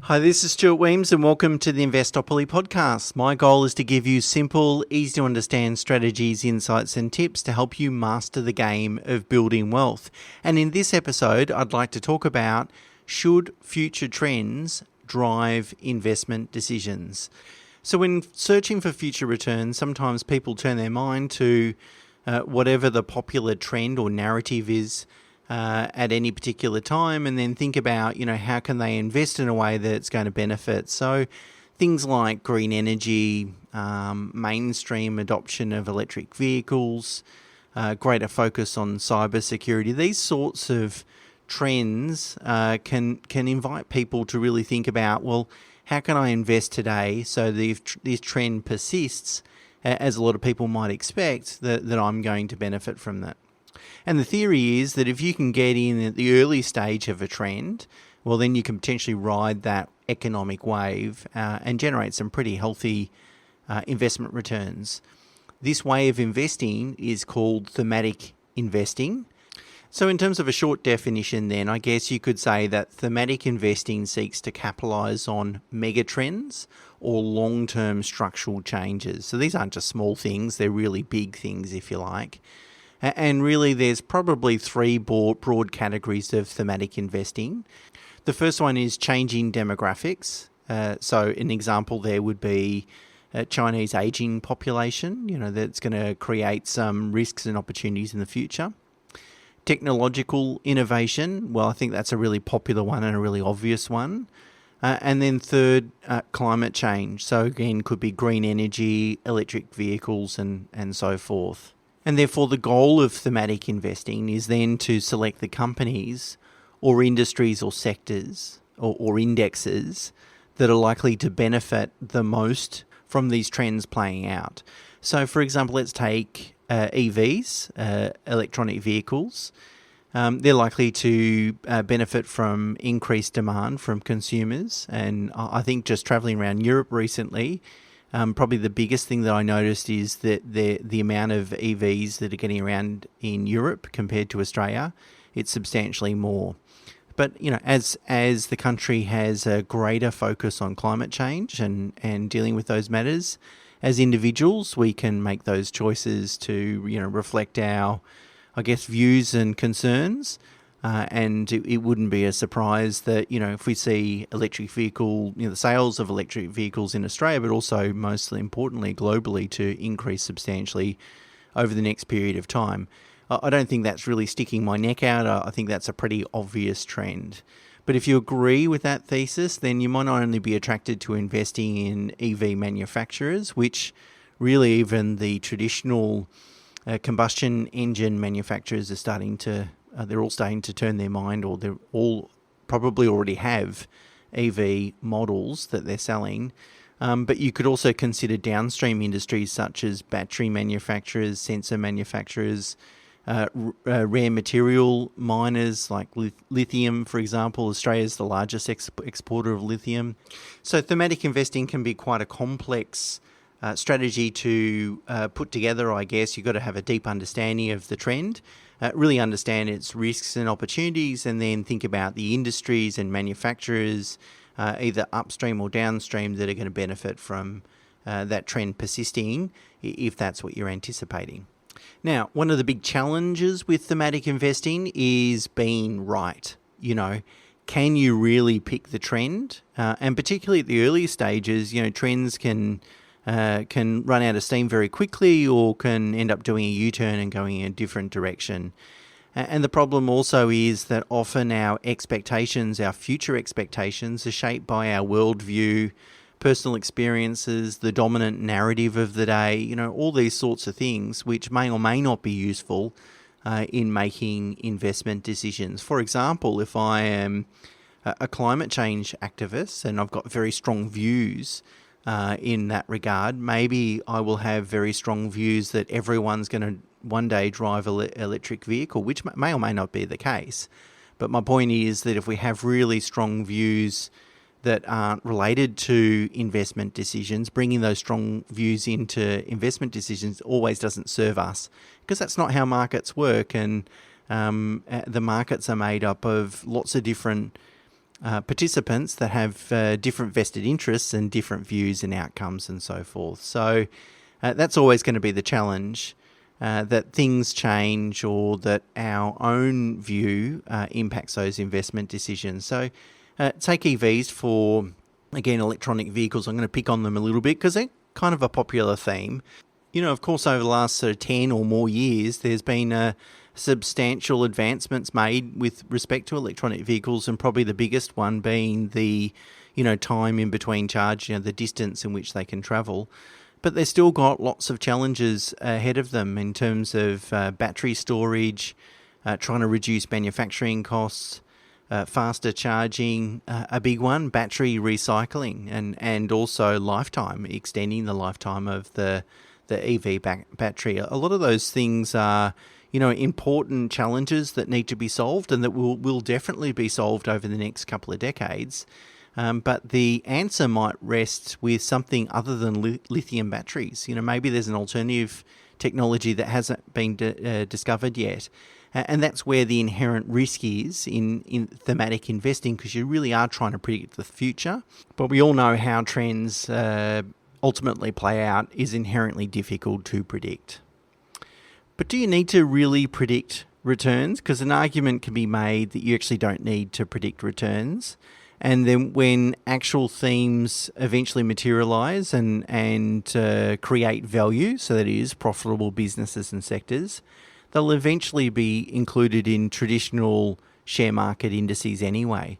Hi, this is Stuart Weems and welcome to the Investopoly podcast. My goal is to give you simple, easy to understand strategies, insights and tips to help you master the game of building wealth. And in this episode, I'd like to talk about should future trends drive investment decisions. So when searching for future returns, sometimes people turn their mind to whatever the popular trend or narrative is at any particular time, and then think about, how can they invest in a way that's going to benefit. So things like green energy, mainstream adoption of electric vehicles, greater focus on cybersecurity, these sorts of trends can invite people to really think about, well, how can I invest today so that if this trend persists, as a lot of people might expect, that I'm going to benefit from that. And the theory is that if you can get in at the early stage of a trend, well, then you can potentially ride that economic wave and generate some pretty healthy investment returns. This way of investing is called thematic investing. So in terms of a short definition then, I guess you could say that thematic investing seeks to capitalise on megatrends or long-term structural changes. So these aren't just small things, they're really big things, if you like. And really, there's probably three broad categories of thematic investing. The first one is changing demographics. So an example there would be Chinese aging population, that's going to create some risks and opportunities in the future. Technological innovation, well, I think that's a really popular one and a really obvious one. And then third, climate change. So again, could be green energy, electric vehicles, and so forth. And therefore, the goal of thematic investing is then to select the companies or industries or sectors or indexes that are likely to benefit the most from these trends playing out. So, for example, let's take EVs, electronic vehicles. They're likely to benefit from increased demand from consumers. And I think just travelling around Europe recently, probably the biggest thing that I noticed is that the amount of EVs that are getting around in Europe compared to Australia, it's substantially more. But, as the country has a greater focus on climate change and dealing with those matters, as individuals, we can make those choices to, reflect our, views and concerns. And it wouldn't be a surprise that, if we see electric vehicle, the sales of electric vehicles in Australia, but also mostly importantly globally, to increase substantially over the next period of time. I don't think that's really sticking my neck out. I think that's a pretty obvious trend. But if you agree with that thesis, then you might not only be attracted to investing in EV manufacturers, which really even the traditional combustion engine manufacturers are they're all starting to turn their mind, or they're all probably already have EV models that they're selling. But you could also consider downstream industries such as battery manufacturers, sensor manufacturers, rare material miners like lithium, for example. Australia's the largest exporter of lithium. So thematic investing can be quite a complex strategy to put together, I guess. You've got to have a deep understanding of the trend, really understand its risks and opportunities, and then think about the industries and manufacturers, either upstream or downstream, that are going to benefit from that trend persisting, if that's what you're anticipating. Now, one of the big challenges with thematic investing is being right. Can you really pick the trend? And particularly at the early stages, trends can run out of steam very quickly, or can end up doing a U-turn and going in a different direction. And the problem also is that often our expectations, our future expectations, are shaped by our worldview, personal experiences, the dominant narrative of the day, all these sorts of things, which may or may not be useful in making investment decisions. For example, if I am a climate change activist and I've got very strong views in that regard, maybe I will have very strong views that everyone's going to one day drive an electric vehicle, which may or may not be the case. But my point is that if we have really strong views that aren't related to investment decisions, bringing those strong views into investment decisions always doesn't serve us, because that's not how markets work. And the markets are made up of lots of different participants that have different vested interests and different views and outcomes and so forth. So that's always going to be the challenge, that things change or that our own view impacts those investment decisions. So take EVs for, again, electronic vehicles. I'm going to pick on them a little bit because they're kind of a popular theme. Of course, over the last sort of 10 or more years, there's been substantial advancements made with respect to electronic vehicles, and probably the biggest one being the, time in between charge, the distance in which they can travel. But they've still got lots of challenges ahead of them in terms of battery storage, trying to reduce manufacturing costs, faster charging, a big one, battery recycling, and also lifetime, extending the lifetime of the EV battery. A lot of those things are, important challenges that need to be solved and that will definitely be solved over the next couple of decades. But the answer might rest with something other than lithium batteries. Maybe there's an alternative technology that hasn't been discovered yet. And that's where the inherent risk is in thematic investing, because you really are trying to predict the future. But we all know how trends ultimately play out is inherently difficult to predict. But do you need to really predict returns? Because an argument can be made that you actually don't need to predict returns. And then when actual themes eventually materialise and create value, so that is profitable businesses and sectors, they'll eventually be included in traditional share market indices anyway.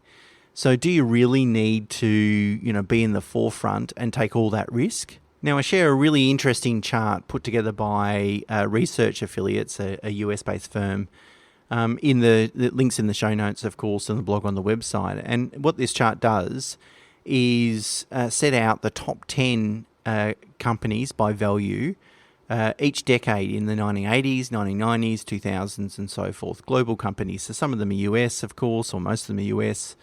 So do you really need to, be in the forefront and take all that risk? Now, I share a really interesting chart put together by Research Affiliates, a US-based firm, in the links in the show notes, of course, and the blog on the website. And what this chart does is set out the top 10 companies by value each decade in the 1980s, 1990s, 2000s, and so forth. Global companies. So some of them are US, of course, or most of them are US.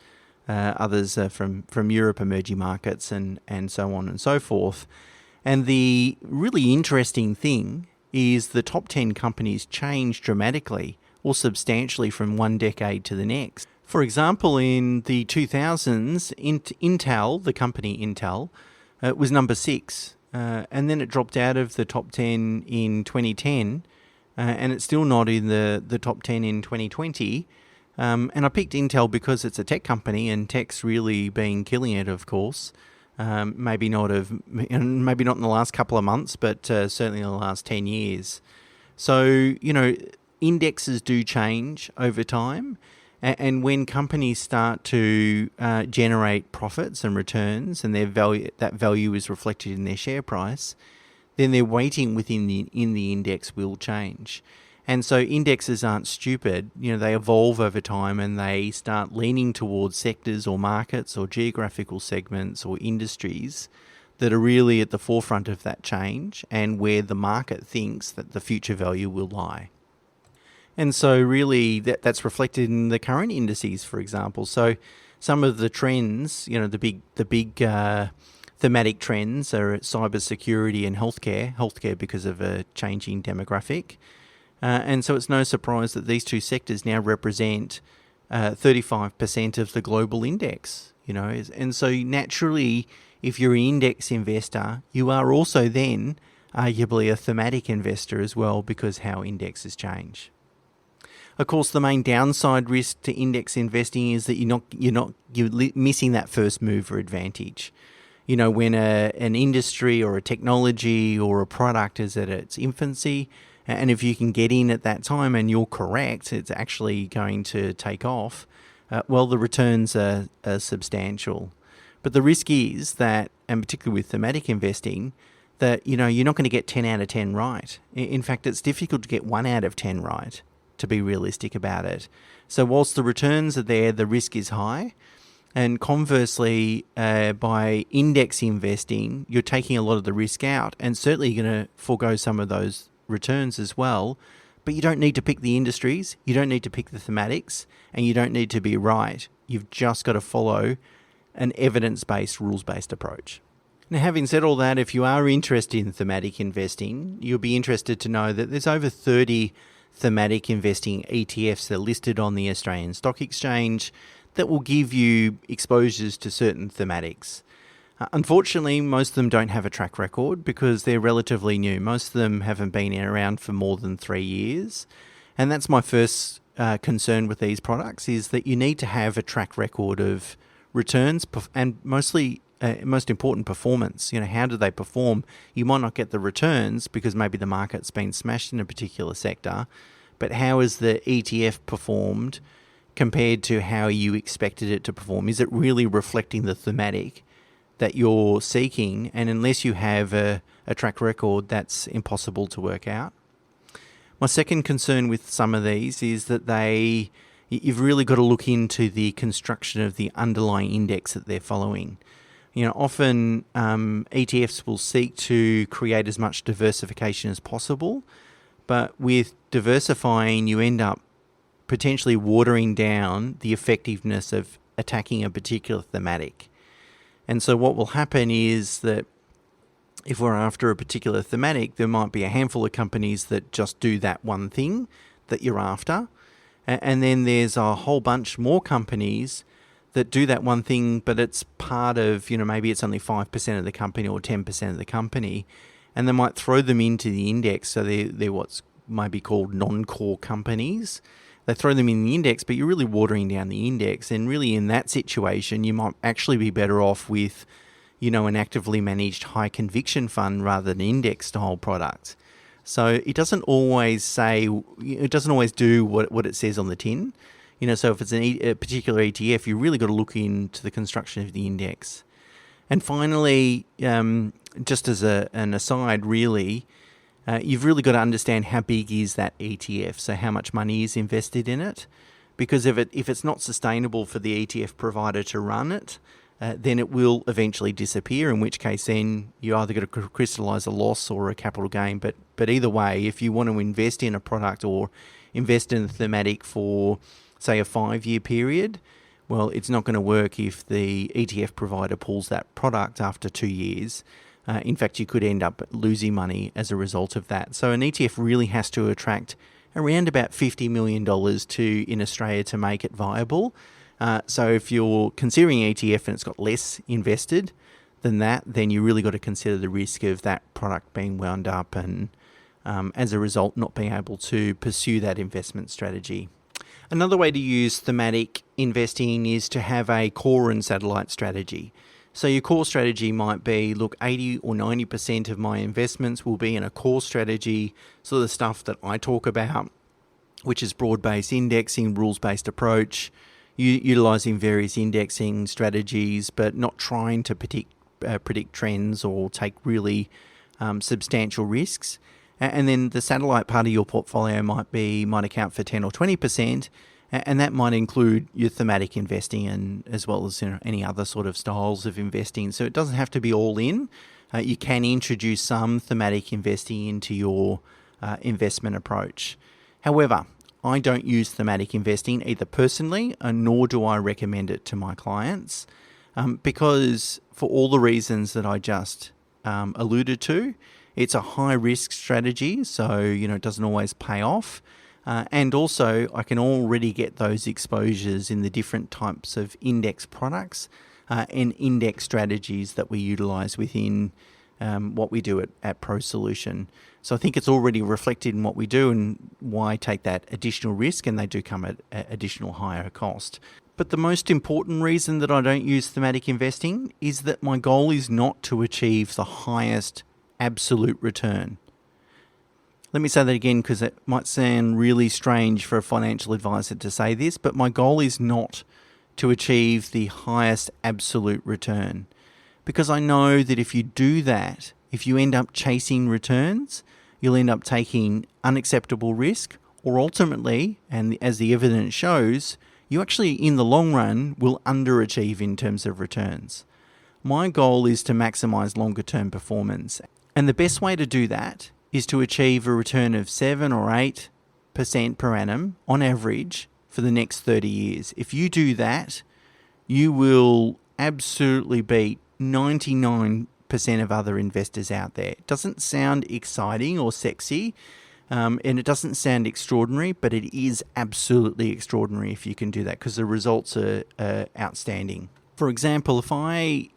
Others are from Europe, emerging markets, and so on and so forth. And the really interesting thing is the top 10 companies change dramatically or substantially from one decade to the next. For example, in the 2000s, Intel, the company Intel, was number 6. And then it dropped out of the top 10 in 2010, and it's still not in the top 10 in 2020. And I picked Intel because it's a tech company, and tech's really been killing it, of course. Maybe not in the last couple of months, but certainly in the last 10 years. So, indexes do change over time. And when companies start to generate profits and returns, and that value is reflected in their share price, then their weighting within the index will change. And so indexes aren't stupid. They evolve over time, and they start leaning towards sectors or markets or geographical segments or industries that are really at the forefront of that change and where the market thinks that the future value will lie. And so really that's reflected in the current indices, for example. So some of the trends, the big thematic trends are cybersecurity and healthcare because of a changing demographic. And so it's no surprise that these two sectors now represent 35% of the global index, And so naturally, if you're an index investor, you are also then arguably a thematic investor as well, because how indexes change. Of course, the main downside risk to index investing is that you're missing that first mover advantage. When an industry or a technology or a product is at its infancy, and if you can get in at that time and you're correct, it's actually going to take off, the returns are substantial. But the risk is that, and particularly with thematic investing, that you're not going to get 10 out of 10 right. In fact, it's difficult to get 1 out of 10 right, to be realistic about it. So whilst the returns are there, the risk is high. And conversely, by index investing, you're taking a lot of the risk out, and certainly you're going to forego some of those returns as well. But you don't need to pick the industries, you don't need to pick the thematics, and you don't need to be right. You've just got to follow an evidence-based, rules-based approach. Now, having said all that, if you are interested in thematic investing, you'll be interested to know that there's over 30 thematic investing ETFs that are listed on the Australian Stock Exchange. that will give you exposures to certain thematics. Unfortunately, most of them don't have a track record because they're relatively new. Most of them haven't been around for more than 3 years. And that's my first concern with these products, is that you need to have a track record of returns and most important, performance. How do they perform? You might not get the returns because maybe the market's been smashed in a particular sector, but how has the ETF performed compared to how you expected it to perform? Is it really reflecting the thematic that you're seeking? And unless you have a track record, that's impossible to work out. My second concern with some of these is that you've really got to look into the construction of the underlying index that they're following. Often ETFs will seek to create as much diversification as possible, but with diversifying, you end up potentially watering down the effectiveness of attacking a particular thematic. And so what will happen is that if we're after a particular thematic, there might be a handful of companies that just do that one thing that you're after. And then there's a whole bunch more companies that do that one thing, but it's part of, maybe it's only 5% of the company or 10% of the company. And they might throw them into the index. So they're what's might be called non-core companies. They throw them in the index, but you're really watering down the index. And really in that situation, you might actually be better off with, an actively managed high conviction fund rather than index style product. So it doesn't always do what it says on the tin. So if it's a particular ETF, you really got to look into the construction of the index. And finally, just as an aside, really, you've really got to understand how big is that ETF, so how much money is invested in it. Because if it's not sustainable for the ETF provider to run it, then it will eventually disappear, in which case then you either got to crystallise a loss or a capital gain. But either way, if you want to invest in a product or invest in a thematic for, say, a 5-year period, well, it's not going to work if the ETF provider pulls that product after 2 years. In fact, you could end up losing money as a result of that. So an ETF really has to attract around about $50 million in Australia to make it viable. So if you're considering ETF and it's got less invested than that, then you really got to consider the risk of that product being wound up and as a result not being able to pursue that investment strategy. Another way to use thematic investing is to have a core and satellite strategy. So your core strategy might be, look, 80 or 90% of my investments will be in a core strategy, so the stuff that I talk about, which is broad-based indexing, rules-based approach, utilising various indexing strategies, but not trying to predict trends or take really substantial risks. And then the satellite part of your portfolio might account for 10 or 20%, and that might include your thematic investing and as well as any other sort of styles of investing. So it doesn't have to be all in. You can introduce some thematic investing into your investment approach. However, I don't use thematic investing either personally, nor do I recommend it to my clients, because for all the reasons that I just alluded to, it's a high-risk strategy, so it doesn't always pay off. And also, I can already get those exposures in the different types of index products and index strategies that we utilise within what we do at Pro Solution. So I think it's already reflected in what we do and why take that additional risk, and they do come at additional higher cost. But the most important reason that I don't use thematic investing is that my goal is not to achieve the highest absolute return. Let me say that again because it might sound really strange for a financial advisor to say this, but my goal is not to achieve the highest absolute return. Because I know that if you do that, if you end up chasing returns, you'll end up taking unacceptable risk, or ultimately, and as the evidence shows, you actually in the long run will underachieve in terms of returns. My goal is to maximize longer term performance. And the best way to do that is to achieve a return of 7 or 8% per annum on average for the next 30 years. If you do that, you will absolutely beat 99% of other investors out there. It doesn't sound exciting or sexy, And it doesn't sound extraordinary, but it is absolutely extraordinary if you can do that, because the results are outstanding. For example, if I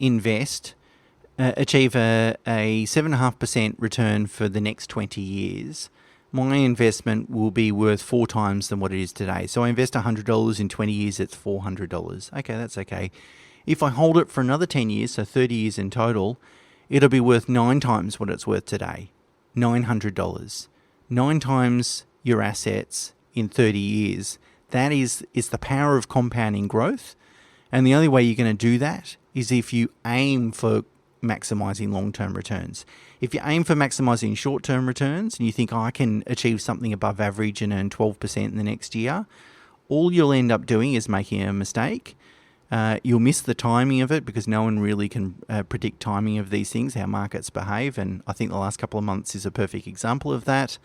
achieve a 7.5% return for the next 20 years, my investment will be worth 4 times than what it is today. So I invest $100 in 20 years, it's $400. Okay, that's okay. If I hold it for another 10 years, so 30 years in total, it'll be worth 9 times what it's worth today, $900. 9 times your assets in 30 years. That is the power of compounding growth. And the only way you're going to do that is if you aim for maximizing long-term returns. If you aim for maximizing short-term returns and you think, I can achieve something above average and earn 12% in the next year, all you'll end up doing is making a mistake. You'll miss the timing of it, because no one really can predict timing of these things, how markets behave. And I think the last couple of months is a perfect example of that.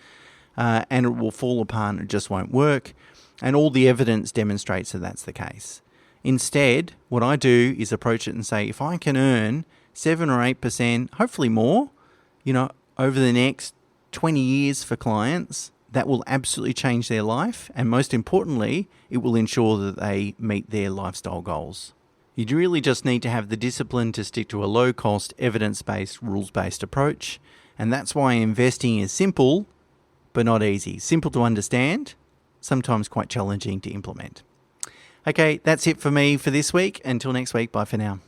And it will fall apart and it just won't work. And all the evidence demonstrates that that's the case. Instead, what I do is approach it and say, if I can earn 7 or 8%, hopefully more, over the next 20 years for clients, that will absolutely change their life. And most importantly, it will ensure that they meet their lifestyle goals. You really just need to have the discipline to stick to a low-cost, evidence-based, rules-based approach. And that's why investing is simple, but not easy. Simple to understand, sometimes quite challenging to implement. Okay, that's it for me for this week. Until next week, bye for now.